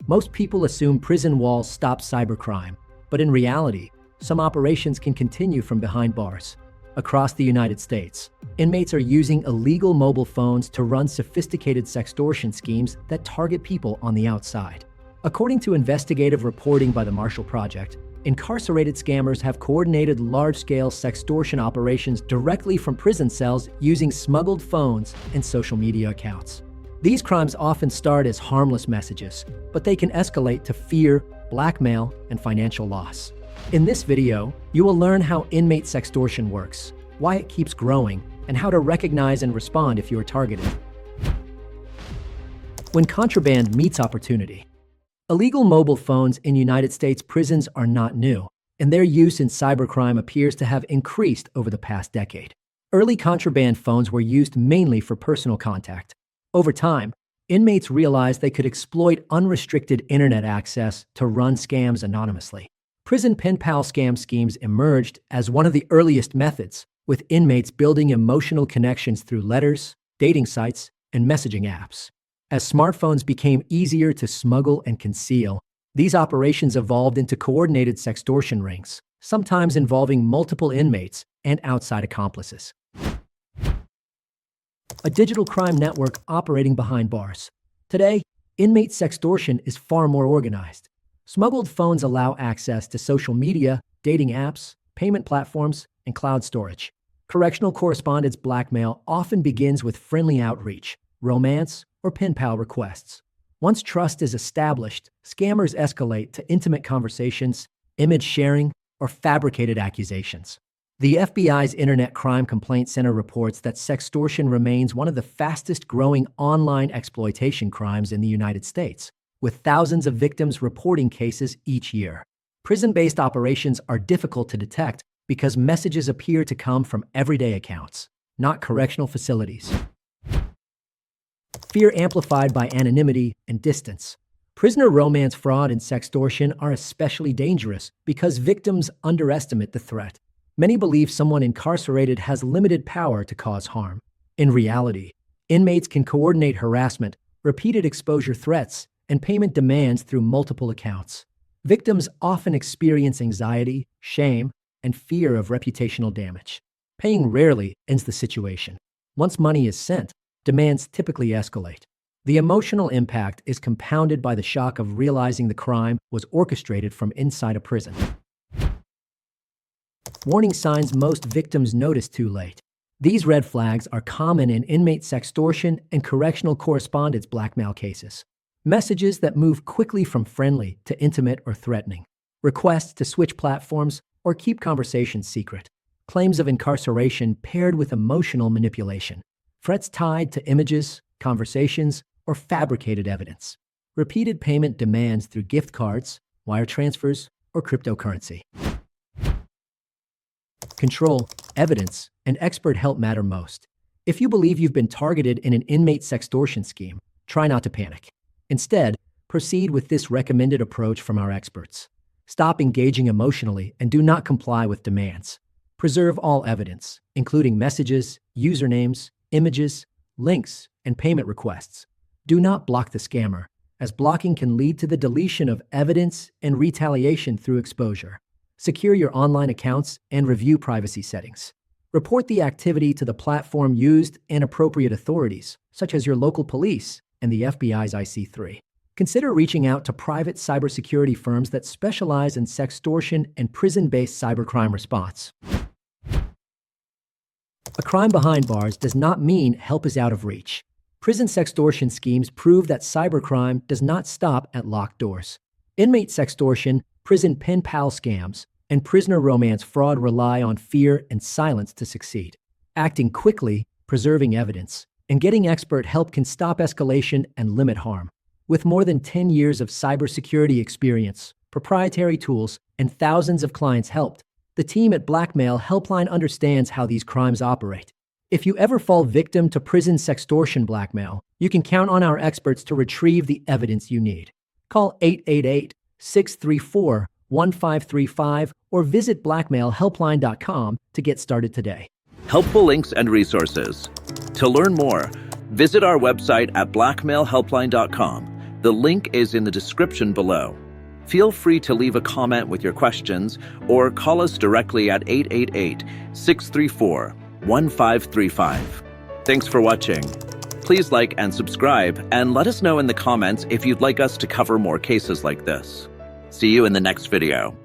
Most people assume prison walls stop cybercrime, but in reality, some operations can continue from behind bars. Across the United States, inmates are using illegal mobile phones to run sophisticated sextortion schemes that target people on the outside. According to investigative reporting by the Marshall Project, incarcerated scammers have coordinated large-scale sextortion operations directly from prison cells using smuggled phones and social media accounts. These crimes often start as harmless messages, but they can escalate to fear, blackmail, and financial loss. In this video, you will learn how inmate sextortion works, why it keeps growing, and how to recognize and respond if you are targeted. When contraband meets opportunity. Illegal mobile phones in United States prisons are not new, and their use in cybercrime appears to have increased over the past decade. Early contraband phones were used mainly for personal contact. Over time, inmates realized they could exploit unrestricted internet access to run scams anonymously. Prison pen pal scam schemes emerged as one of the earliest methods, with inmates building emotional connections through letters, dating sites, and messaging apps. As smartphones became easier to smuggle and conceal, these operations evolved into coordinated sextortion rings, sometimes involving multiple inmates and outside accomplices. A digital crime network operating behind bars. Today, inmate sextortion is far more organized. Smuggled phones allow access to social media, dating apps, payment platforms, and cloud storage. Correctional correspondence blackmail often begins with friendly outreach, romance, or pen pal requests. Once trust is established, scammers escalate to intimate conversations, image sharing, or fabricated accusations. The FBI's Internet Crime Complaint Center reports that sextortion remains one of the fastest-growing online exploitation crimes in the United States, with thousands of victims reporting cases each year. Prison-based operations are difficult to detect because messages appear to come from everyday accounts, not correctional facilities. Fear amplified by anonymity and distance. Prisoner romance fraud and sextortion are especially dangerous because victims underestimate the threat. Many believe someone incarcerated has limited power to cause harm. In reality, inmates can coordinate harassment, repeated exposure threats, and payment demands through multiple accounts. Victims often experience anxiety, shame, and fear of reputational damage. Paying rarely ends the situation. Once money is sent, demands typically escalate. The emotional impact is compounded by the shock of realizing the crime was orchestrated from inside a prison. Warning signs most victims notice too late. These red flags are common in inmate sextortion and correctional correspondence blackmail cases. Messages that move quickly from friendly to intimate or threatening. Requests to switch platforms or keep conversations secret. Claims of incarceration paired with emotional manipulation. Threats tied to images, conversations, or fabricated evidence. Repeated payment demands through gift cards, wire transfers, or cryptocurrency. Control, evidence, and expert help matter most. If you believe you've been targeted in an inmate sextortion scheme, try not to panic. Instead, proceed with this recommended approach from our experts. Stop engaging emotionally and do not comply with demands. Preserve all evidence, including messages, usernames, images, links, and payment requests. Do not block the scammer, as blocking can lead to the deletion of evidence and retaliation through exposure. Secure your online accounts and review privacy settings. Report the activity to the platform used and appropriate authorities, such as your local police and the FBI's IC3. Consider reaching out to private cybersecurity firms that specialize in sextortion and prison-based cybercrime response. A crime behind bars does not mean help is out of reach. Prison sextortion schemes prove that cybercrime does not stop at locked doors. Inmate sextortion, prison pen pal scams, and prisoner romance fraud rely on fear and silence to succeed. Acting quickly, preserving evidence, and getting expert help can stop escalation and limit harm. With more than 10 years of cybersecurity experience, proprietary tools, and thousands of clients helped, the team at Blackmail.HelpLine understands how these crimes operate. If you ever fall victim to prison sextortion blackmail, you can count on our experts to retrieve the evidence you need. Call 888-634-1535 or visit blackmailhelpline.com to get started today. Helpful links and resources. To learn more, visit our website at blackmailhelpline.com. The link is in the description below. Feel free to leave a comment with your questions or call us directly at 888-634-1535. Thanks for watching. Please like and subscribe, and let us know in the comments if you'd like us to cover more cases like this. See you in the next video.